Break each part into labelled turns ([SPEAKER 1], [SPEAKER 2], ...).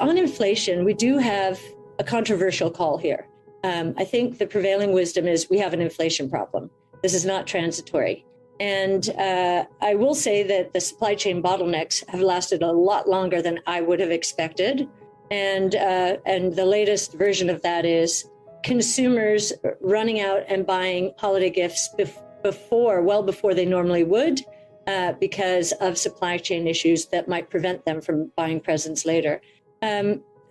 [SPEAKER 1] on inflation, we do have a controversial call here. I think the prevailing wisdom is we have an inflation problem. This is not transitory. And I will say that the supply chain bottlenecks have lasted a lot longer than I would have expected. And the latest version of that is consumers running out and buying holiday gifts well before they normally would, because of supply chain issues that might prevent them from buying presents later.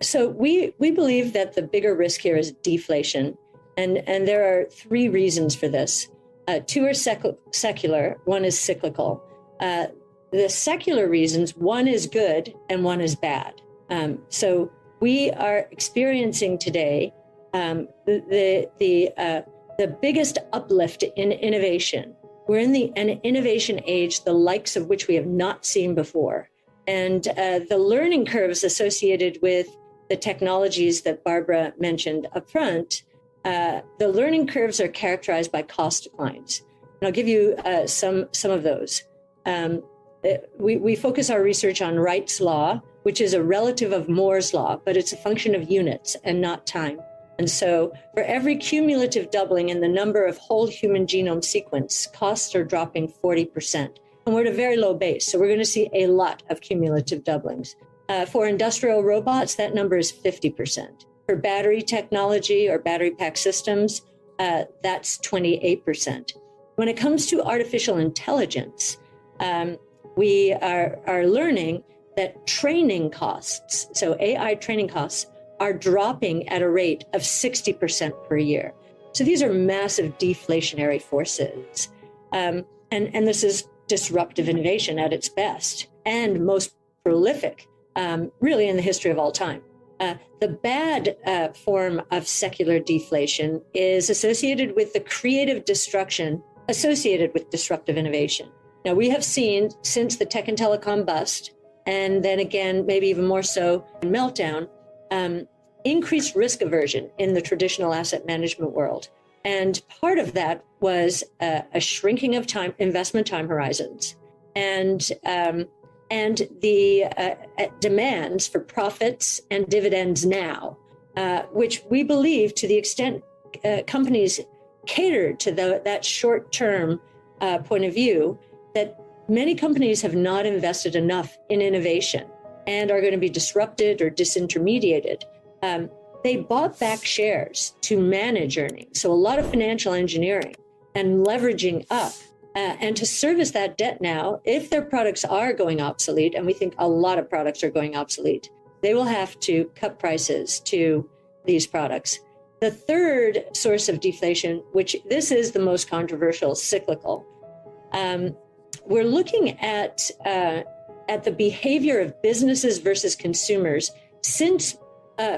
[SPEAKER 1] So we believe that the bigger risk here is deflation. And there are three reasons for this. Two are secular, one is cyclical. The secular reasons, one is good and one is bad. So we are experiencing today the biggest uplift in innovation. We're in an innovation age, the likes of which we have not seen before. And the learning curves associated with the technologies that Barbara mentioned up front, the learning curves are characterized by cost declines. And I'll give you some of those. We focus our research on Wright's law, which is a relative of Moore's law, but it's a function of units and not time. And so for every cumulative doubling in the number of whole human genome sequence, costs are dropping 40%. And we're at a very low base, so we're going to see a lot of cumulative doublings. For industrial robots, that number is 50%. For battery technology or battery pack systems, that's 28%. When it comes to artificial intelligence, we are learning that training costs, so AI training costs, are dropping at a rate of 60% per year. So these are massive deflationary forces. And this is disruptive innovation at its best and most prolific, really in the history of all time. The bad form of secular deflation is associated with the creative destruction associated with disruptive innovation. Now, we have seen since the tech and telecom bust, and then again, maybe even more so in meltdown, increased risk aversion in the traditional asset management world. And part of that was a shrinking of investment time horizons and the demands for profits and dividends now, which we believe to the extent companies cater to that short-term point of view, that many companies have not invested enough in innovation and are going to be disrupted or disintermediated. They bought back shares to manage earnings. So a lot of financial engineering and leveraging up. And to service that debt now, if their products are going obsolete, and we think a lot of products are going obsolete, they will have to cut prices to these products. The third source of deflation, which this is the most controversial, cyclical, we're looking at the behavior of businesses versus consumers since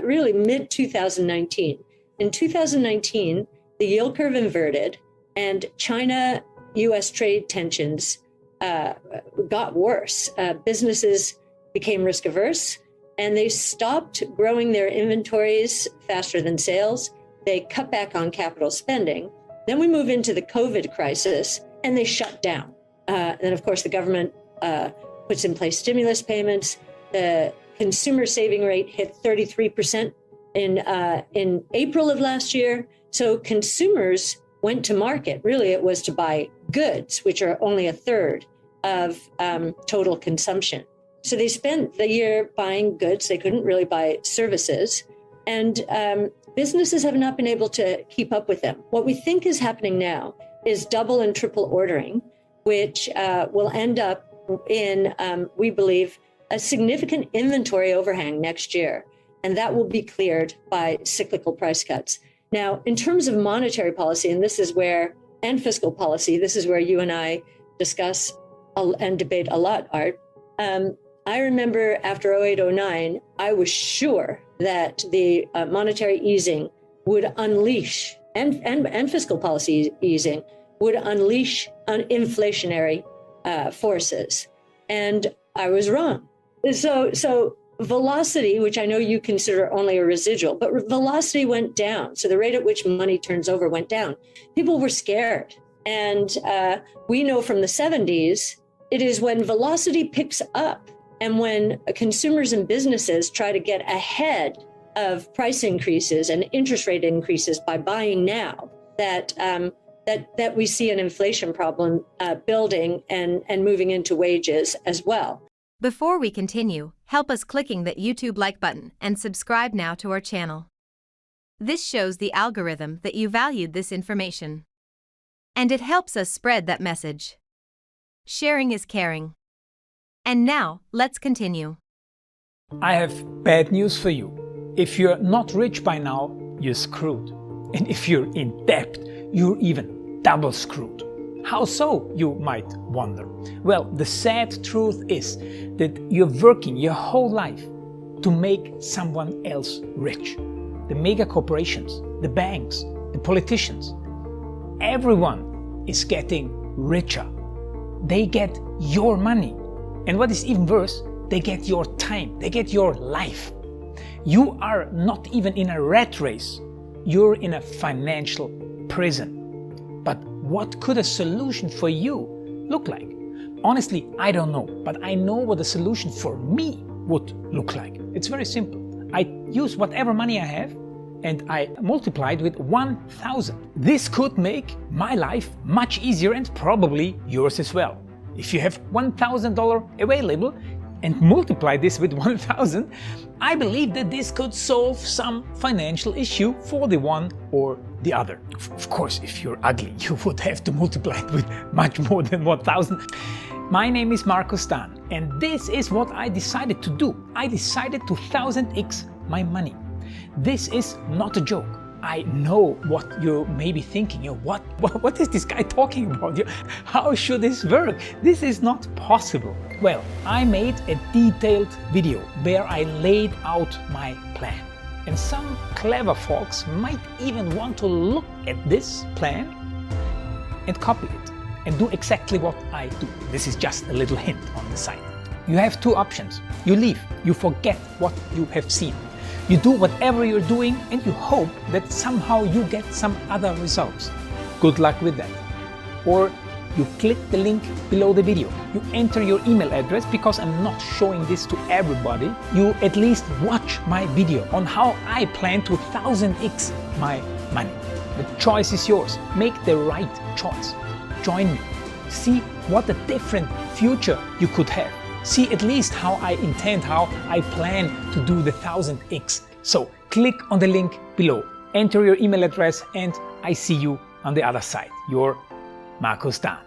[SPEAKER 1] really mid-2019. In 2019, the yield curve inverted and China-US trade tensions got worse. Businesses became risk averse and they stopped growing their inventories faster than sales. They cut back on capital spending. Then we move into the COVID crisis and they shut down. Then, of course, the government puts in place stimulus payments. The consumer saving rate hit 33% in April of last year. So consumers went to market. Really, it was to buy goods, which are only a third of total consumption. So they spent the year buying goods. They couldn't really buy services. And businesses have not been able to keep up with them. What we think is happening now is double and triple ordering, which will end up in, we believe, a significant inventory overhang next year. And that will be cleared by cyclical price cuts. Now, in terms of monetary policy, and this is where, and fiscal policy, this is where you and I discuss and debate a lot, Art. I remember after 08-09, I was sure that the monetary easing would unleash, and fiscal policy easing would unleash inflationary forces. And I was wrong. So velocity, which I know you consider only a residual, but velocity went down. So the rate at which money turns over went down. People were scared. And we know from the 70s, it is when velocity picks up And when consumers and businesses try to get ahead of price increases and interest rate increases by buying now, that we see an inflation problem building and moving into wages as well.
[SPEAKER 2] Before we continue, help us clicking that YouTube like button and subscribe now to our channel. This shows the algorithm that you valued this information. And it helps us spread that message. Sharing is caring. And now, let's continue.
[SPEAKER 3] I have bad news for you. If you're not rich by now, you're screwed. And if you're in debt, you're even double screwed. How so, you might wonder? Well, the sad truth is that you're working your whole life to make someone else rich. The mega corporations, the banks, the politicians, everyone is getting richer. They get your money. And what is even worse, they get your time, they get your life. You are not even in a rat race, you're in a financial prison. But what could a solution for you look like? Honestly, I don't know, but I know what a solution for me would look like. It's very simple. I use whatever money I have and I multiply it with 1,000. This could make my life much easier and probably yours as well. If you have $1,000 available and multiply this with 1,000, I believe that this could solve some financial issue for the one or the other. Of course, if you're ugly, you would have to multiply it with much more than 1,000. My name is Markus Dahn, and this is what I decided to do. I decided to 1000x my money. This is not a joke. I know what you may be thinking. What is this guy talking about? How should this work? This is not possible. Well, I made a detailed video where I laid out my plan. And some clever folks might even want to look at this plan and copy it and do exactly what I do. This is just a little hint on the side. You have two options. You leave, you forget what you have seen. You do whatever you're doing and you hope that somehow you get some other results. Good luck with that. Or you click the link below the video. You enter your email address because I'm not showing this to everybody. You at least watch my video on how I plan to 1000x my money. The choice is yours. Make the right choice. Join me. See what a different future you could have. See at least how I intend, how I plan to do the 1000x. So click on the link below, enter your email address, and I see you on the other side. Your Markus Dahn.